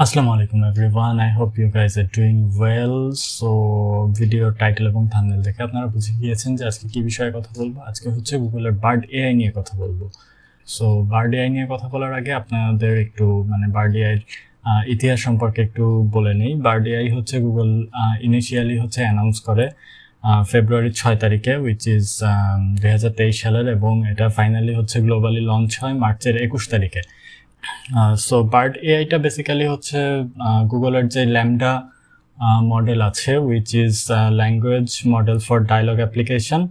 আসসালামু আলাইকুম everyone, I hope you guys are doing well. So ভিডিওর টাইটেল এবং থাম্বনেল দেখে আপনারা বুঝে গিয়েছেন যে আজকে কী বিষয়ে কথা বলবো। আজকে হচ্ছে গুগলের বার্ড এআই নিয়ে কথা বলবো। সো বার্ড এআই নিয়ে কথা বলার আগে আপনাদের একটু বার্ড এআইয়ের ইতিহাস সম্পর্কে একটু বলে নিই। বার্ড এআই হচ্ছে গুগল ইনিশিয়ালি হচ্ছে অ্যানাউন্স করে ফেব্রুয়ারির 6 তারিখে, উইচ ইজ 2023 সালের, এবং এটা ফাইনালি হচ্ছে গ্লোবালি লঞ্চ হয় মার্চের 21 তারিখে। সো বার্ড এআইটা বেসিক্যালি হচ্ছে গুগলের যে ল্যামডা মডেল আছে, which is language model for dialogue application,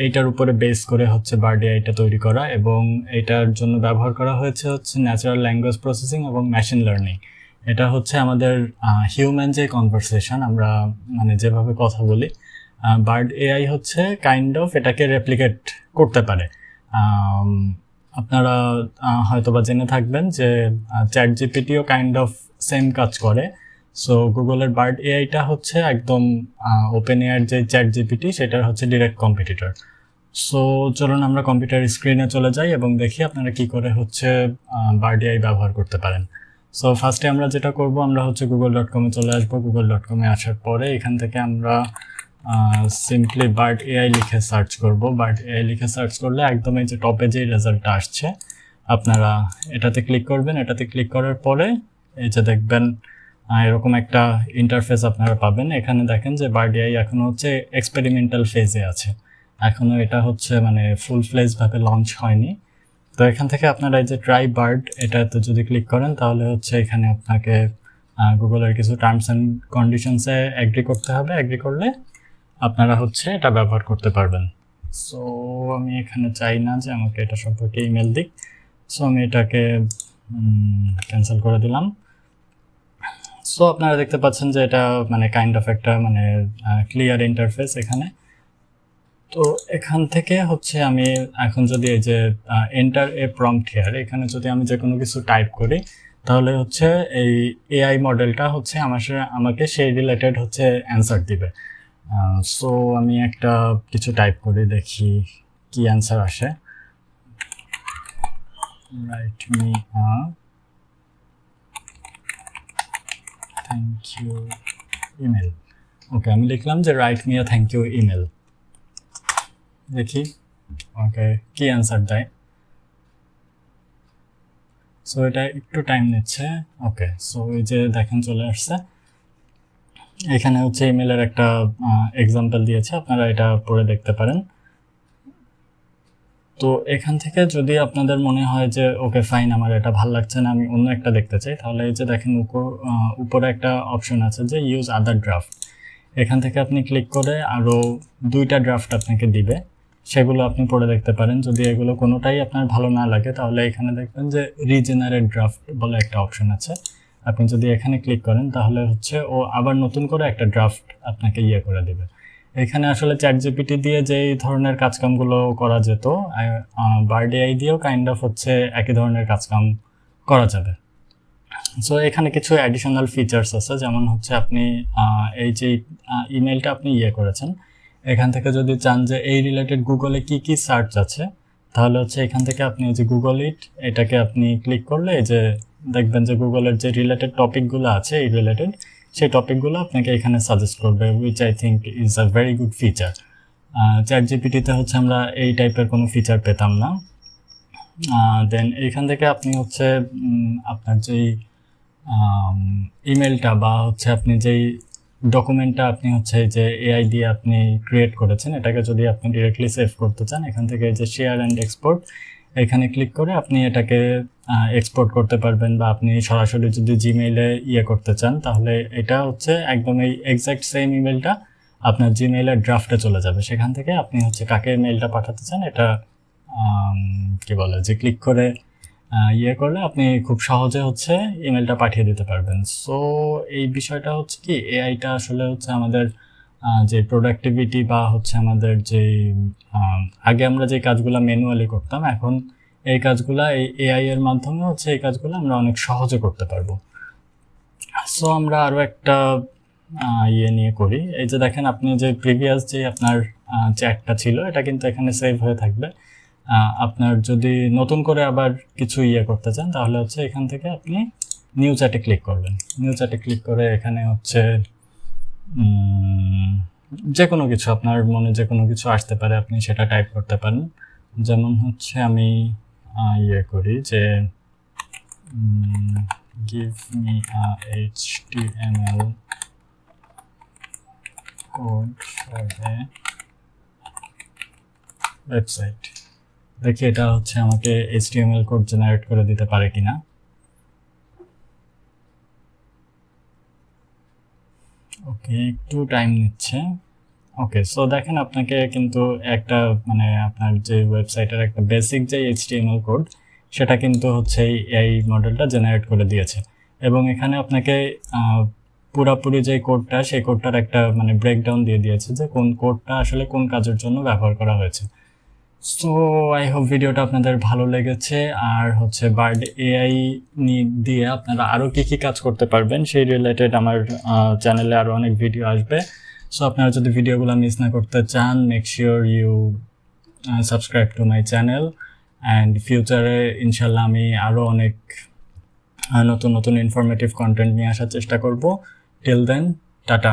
এইটার উপরে বেস করে হচ্ছে বার্ড এআইটা তৈরি করা, এবং এটার জন্য ব্যবহার করা হয়েছে হচ্ছে ন্যাচারাল ল্যাঙ্গুয়েজ প্রসেসিং এবং মেশিন লার্নিং। এটা হচ্ছে আমাদের হিউম্যান যে কনভারসেশন, আমরা যেভাবে কথা বলি, বার্ড এআই হচ্ছে কাইন্ড অফ এটাকে রেপ্লিকেট করতে পারে। আপনারা হয়তোবা জেনে থাকবেন যে চ্যাট জিপিটিও কাইন্ড অফ সেম কাজ করে। সো গুগলের বার্ড এআইটা হচ্ছে একদম ওপেন এআইয়ের যে চ্যাট জিপিটি সেটার হচ্ছে ডিরেক্ট কম্পিটিটর। সো চলুন আমরা কম্পিউটার স্ক্রিনে চলে যাই এবং দেখি আপনারা কি করে হচ্ছে বার্ড এআই ব্যবহার করতে পারেন। সো ফার্স্টে আমরা যেটা করব, আমরা হচ্ছে google.com-এ চলে আসবো। google.com-এ আসার পরে এখান থেকে আমরা সিম্পলি বার্ড এআই লিখে সার্চ করব। বার্ড এআই লিখে সার্চ করলে একদম এই যে টপে যে রেজাল্টটা আসছে, আপনারা এটাতে ক্লিক করবেন। এটাতে ক্লিক করার পরে এই যে দেখবেন এরকম একটা ইন্টারফেস আপনারা পাবেন। এখানে দেখেন যে বার্ড এআই এখনো হচ্ছে এক্সপেরিমেন্টাল ফেজে আছে, এখনো এটা হচ্ছে ফুল ফ্লেজ ভাবে লঞ্চ হয়নি। তো এখান থেকে আপনারা এই যে ট্রাই বার্ড, এটাতে যদি ক্লিক করেন তাহলে হচ্ছে এখানে আপনাকে গুগলের কিছু টার্মস অ্যান্ড কন্ডিশনসে এগ্রি করতে হবে। এগ্রি করলে আপনারা হচ্ছে এটা ব্যবহার করতে পারবেন। সো আমি এখানে চাই না যে আমাকে এটা সম্পর্কে ইমেল দিক, সো আমি এটাকে ক্যান্সেল করে দিলাম। সো আপনারা দেখতে পাচ্ছেন যে এটা কাইন্ড অফ একটা ক্লিয়ার ইন্টারফেস এখানে। তো এখান থেকে হচ্ছে আমি এখন যদি এই যে এন্টার এ প্রম্পট হিয়ার, এখানে যদি আমি যে কোনো কিছু টাইপ করি তাহলে হচ্ছে এই এআই মডেলটা হচ্ছে আমাকে সেই রিলেটেড হচ্ছে অ্যান্সার দিবে। সো আমি একটা কিছু টাইপ করে দেখি কি অ্যান্সার আসে। Write me thank you email. Okay, আমি লিখলাম যে write me thank you email. দেখি ওকে কি অ্যান্সার দেয়। সো এটা একটু টাইম নিচ্ছে। ওকে, সো এই যে দেখেন চলে আসছে। এখানে হচ্ছে ইমেলের একটা এক্সাম্পল দিয়েছে, আপনারা এটা পড়ে দেখতে পারেন। তো এখান থেকে যদি আপনাদের মনে হয় যে ওকে ফাইন, আমার এটা ভালো লাগছে না, আমি অন্য একটা দেখতে চাই, তাহলে এই যে দেখেন উপরে একটা অপশন আছে যে ইউজ আদার ড্রাফট। এখান থেকে আপনি ক্লিক করে আরও 2টা ড্রাফট আপনাকে দিবে, সেগুলো আপনি পড়ে দেখতে পারেন। যদি এগুলো কোনোটাই আপনার ভালো না লাগে তাহলে এখানে দেখবেন যে রিজেনারেট ড্রাফট বলে একটা অপশন আছে। আপনি যদি এখানে ক্লিক করেন তাহলে হচ্ছে ও আবার নতুন করে একটা ড্রাফট আপনাকে করে দেবে। এখানে আসলে চ্যাট জিপিটি দিয়ে যেই ধরনের কাজকামগুলো করা যেত, বার্ড এআই দিয়েও কাইন্ড অফ হচ্ছে একই ধরনের কাজকাম করা যাবে। সো এখানে কিছু অ্যাডিশনাল ফিচার্স আছে, যেমন হচ্ছে আপনি এই যে ইমেলটা আপনি করেছেন, এখান থেকে যদি চান যে এই রিলেটেড গুগলে কি কি সার্চ আছে, তাহলে হচ্ছে এখান থেকে আপনি যে গুগল এটাকে আপনি ক্লিক করলে এই যে দেখবেন যে গুগলের যে রিলেটেড টপিকগুলো আছে এই রিলেটেড, সেই টপিকগুলো আপনাকে এখানে সাজেস্ট করবে, which I think is a very good feature. Chat জিপিটিতে হচ্ছে আমরা এই টাইপের কোনো ফিচার পেতাম না। দেন এইখান থেকে আপনি হচ্ছে আপনার যেই ইমেলটা বা হচ্ছে আপনি যেই ডকুমেন্টটা আপনি হচ্ছে যে এআই দিয়ে আপনি ক্রিয়েট করেছেন, এটাকে যদি আপনি ডিরেক্টলি সেভ করতে চান, এখান থেকে যে শেয়ার অ্যান্ড এক্সপোর্ট এখানে ক্লিক করে আপনি এটাকে এক্সপোর্ট করতে পারবেন, বা আপনি সরাসরি যদি জিমেইলে করতে চান তাহলে এটা হচ্ছে একদম এই এক্স্যাক্ট সেম ইমেলটা আপনার জিমেইলের ড্রাফটে চলে যাবে। সেখান থেকে আপনি হচ্ছে কাকে মেইলটা পাঠাতে চান এটা কি বলে যে ক্লিক করে করলে আপনি খুব সহজে হচ্ছে ইমেলটা পাঠিয়ে দিতে পারবেন। সো এই বিষয়টা হচ্ছে কি, এআইটা আসলে হচ্ছে আমাদের যে প্রোডাক্টিভিটি বা হচ্ছে আমাদের যে আগে আমরা যে কাজগুলো ম্যানুয়ালি করতাম, এখন এই কাজগুলো এই এআই এর মাধ্যমে হচ্ছে এই কাজগুলো আমরা অনেক সহজে করতে পারবো। সো আমরা আরও একটা নিয়ে করি। এই যে দেখেন আপনি যে প্রিভিয়াস যে আপনার চ্যাটটা ছিল এটা কিন্তু এখানে সেভ হয়ে থাকবে। আপনার যদি নতুন করে আবার কিছু করতে চান তাহলে হচ্ছে এখান থেকে আপনি নিউ চ্যাটে ক্লিক করবেন। নিউ চ্যাটে ক্লিক করে এখানে হচ্ছে যে কোনো কিছু, আপনার মনে যে কোনো কিছু আসতে পারে, আপনি সেটা টাইপ করতে পারেন। যেমন হচ্ছে আমি ইয়ে করি যে give me a HTML code for a website, দেখি এটা হচ্ছে আমাকে HTML কোড জেনারেট করে দিতে পারে কিনা। ওকে, একটু টাইম নিচ্ছে। ওকে, সো দেখেন আপনাকে কিন্তু একটা মানে আপনার যে ওয়েবসাইটের একটা বেসিক যে HTML কোড সেটা কিন্তু হচ্ছে এই মডেলটা জেনারেট করে দিয়েছে, এবং এখানে আপনাকে পুরোপুরি যে কোডটা সেই কোডটার একটা মানে ব্রেকডাউন দিয়ে দিয়েছে যে কোন কোডটা আসলে কোন কাজের জন্য ব্যবহার করা হয়েছে। সো আই হোপ ভিডিওটা আপনাদের ভালো লেগেছে। আর হচ্ছে বার্ড এআই দিয়ে আপনারা আরও কী কী কাজ করতে পারবেন সেই রিলেটেড আমার চ্যানেলে আরও অনেক ভিডিও আসবে। সো আপনারা যদি ভিডিওগুলো মিস না করতে চান, make sure you subscribe to my channel, and ফিউচারে ইনশাল্লাহ আমি আরও অনেক নতুন নতুন ইনফরমেটিভ কন্টেন্ট নিয়ে আসার চেষ্টা করব। Till then, tata.